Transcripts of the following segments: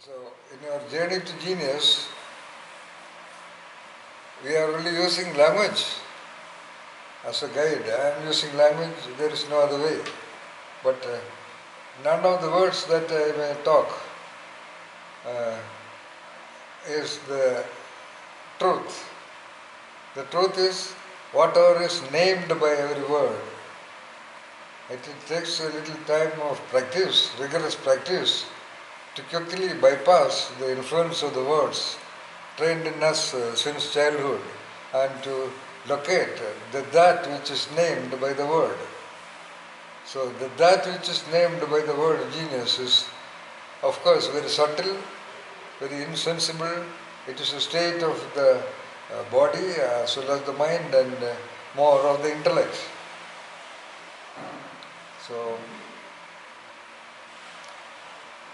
So, in our journey to genius, we are only using language as a guide. I am using language, there is no other way. But none of the words that I may talk uh, is the truth. The truth is whatever is named by every word. It takes a little time of practice, rigorous practice, to quickly bypass the influence of the words trained in us since childhood and to locate that which is named by the word. So that which is named by the word genius is of course very subtle, very insensible. It is a state of the body as well as the mind and more of the intellect. So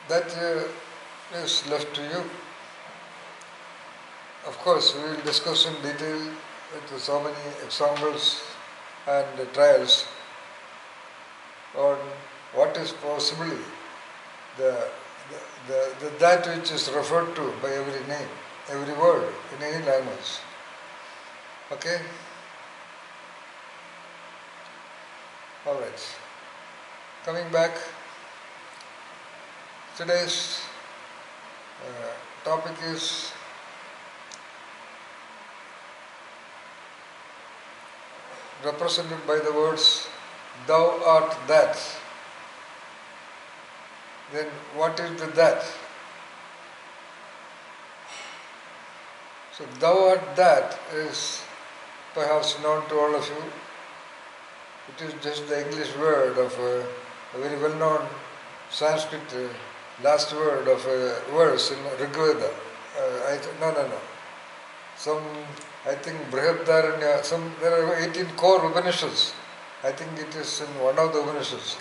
that is left to you. Of course, we will discuss in detail with so many examples and trials on what is possibly that which is referred to by every name, every word in any language. Okay? Alright. Coming back, today's topic is represented by the words "Thou art that." Then what is the that? So "Thou art that" is perhaps known to all of you. It is just the English word of a very well-known Sanskrit last word of a verse in Rig Veda. No. I think Brihadaranya, there are 18 core Upanishads. I think it is in one of the Upanishads.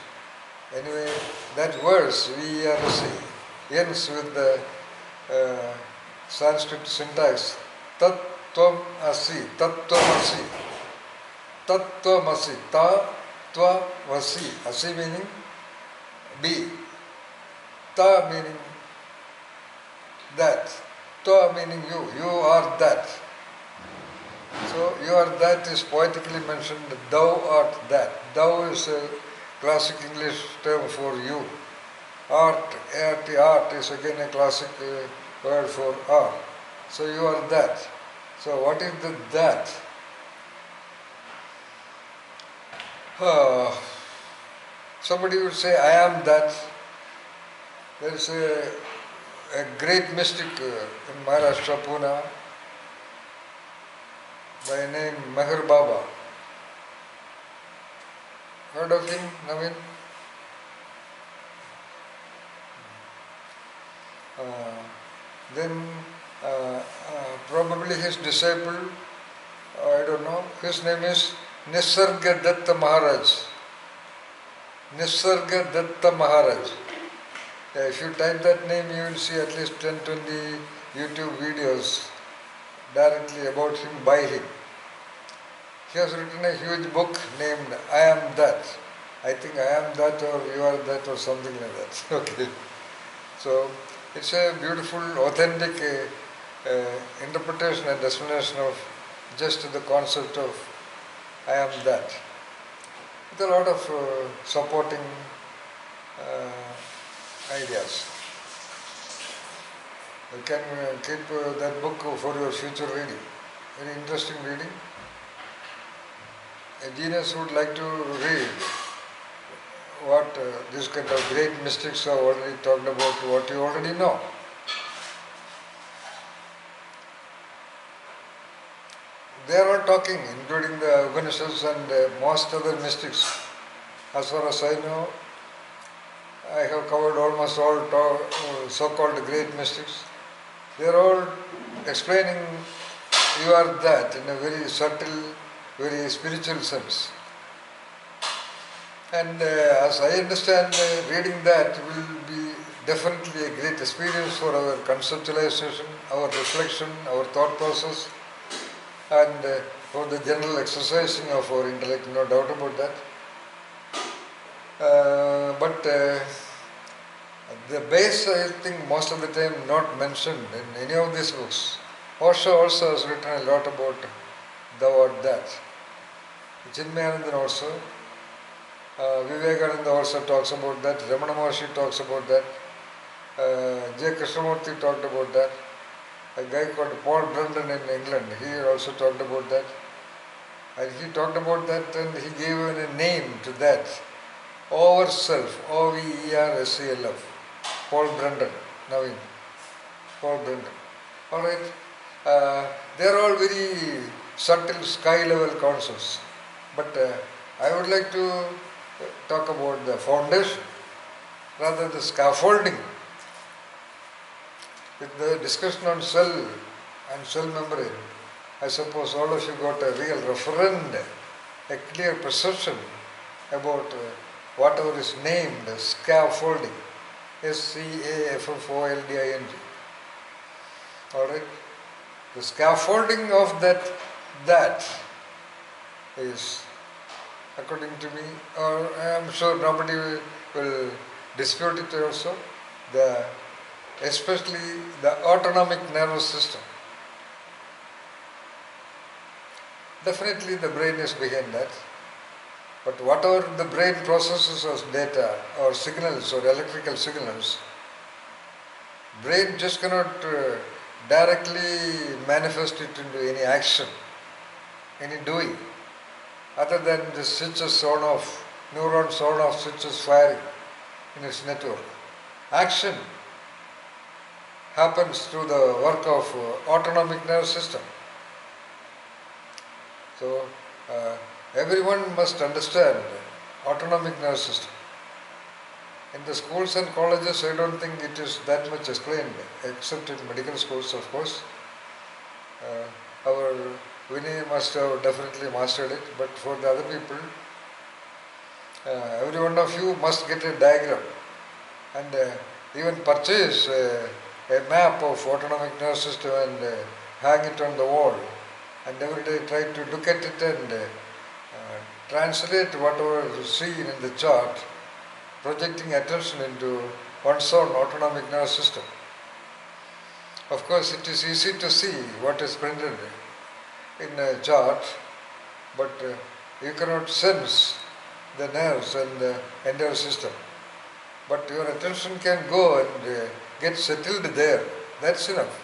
Anyway, that verse, VRC, ends with the Sanskrit syntax, Tat Tvam Asi, Tat Tvam Asi. Tat Tvam Asi, Ta Tva Vasi, Asi meaning be, Ta meaning that, Tva meaning you are that. So, you are that is poetically mentioned, thou art that. Thou is a classic English term for you. Art is again a classic word for are. So, you are that. So, what is the that? Somebody would say, I am that. There is a great mystic in Maharashtra, Pune, by name Meher Baba. Heard of him, Naveen? Then probably his disciple, I don't know, his name is Nisarga Datta Maharaj. Nisarga Datta Maharaj. If you type that name, you will see at least 10-20 YouTube videos directly about him, by him. He has written a huge book named I Am That. I think I am that or you are that or something like that. Okay. So it's a beautiful, authentic interpretation and explanation of just the concept of I am that. With a lot of supporting ideas. You can keep that book for your future reading. Very interesting reading. A genius would like to read what this kind of great mystics have already talked about, what you already know. They are all talking, including the Upanishads and most other mystics. As far as I know, I have covered almost all so-called great mystics. They are all explaining you are that in a very subtle, very spiritual sense. And as I understand, reading that will be definitely a great experience for our conceptualization, our reflection, our thought process, and for the general exercising of our intellect, no doubt about that. But The base, I think, most of the time not mentioned in any of these books. Osho also has written a lot about thou art that. Chinmayanandan also, Vivekananda also talks about that, Ramana Maharshi talks about that, J. Krishnamurti talked about that, a guy called Paul Brandon in England, he also talked about that. And he talked about that and he gave a name to that. Over self, Overself. Paul Brandon, Naveen. Paul Brandon. Alright. They are all very subtle sky level concepts. But I would like to talk about the foundation, rather the scaffolding. With the discussion on cell and cell membrane, I suppose all of you got a real referend, a clear perception about whatever is named scaffolding. SCAFFOLDING. Alright? The scaffolding of that is, according to me, or I am sure nobody will dispute it also, especially the autonomic nervous system. Definitely the brain is behind that. But whatever the brain processes as data or signals or electrical signals, brain just cannot directly manifest it into any action, any doing, other than the switches on off, neurons on off, switches firing in its network. Action happens through the work of autonomic nervous system. So everyone must understand autonomic nervous system. In the schools and colleges, I don't think it is that much explained, except in medical schools, of course. Our Vinay must have definitely mastered it, but for the other people, every one of you must get a diagram and even purchase a map of autonomic nervous system and hang it on the wall, and every day try to look at it and translate whatever is seen in the chart, projecting attention into one's own autonomic nervous system. Of course, it is easy to see what is printed in a chart, but you cannot sense the nerves and the entire system. But your attention can go and get settled there. That's enough.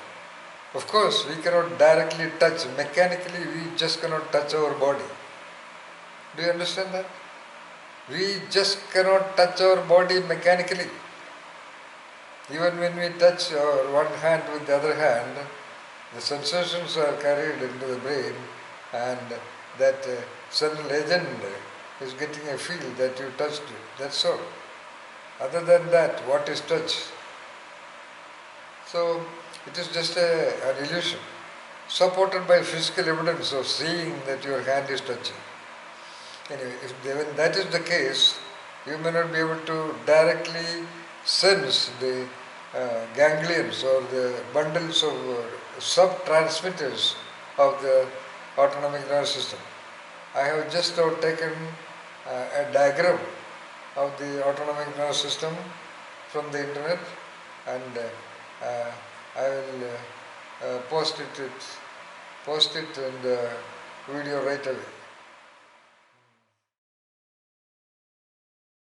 Of course, we cannot directly touch. Mechanically, we just cannot touch our body. Do you understand that? We just cannot touch our body mechanically. Even when we touch our one hand with the other hand, the sensations are carried into the brain, and that certain legend is getting a feel that you touched it. That's all. Other than that, what is touch? So, it is just an illusion, supported by physical evidence of seeing that your hand is touching. Anyway, when that is the case, you may not be able to directly sense the ganglions or the bundles of sub-transmitters of the autonomic nervous system. I have just now taken a diagram of the autonomic nervous system from the internet, and I will post it in the video right away.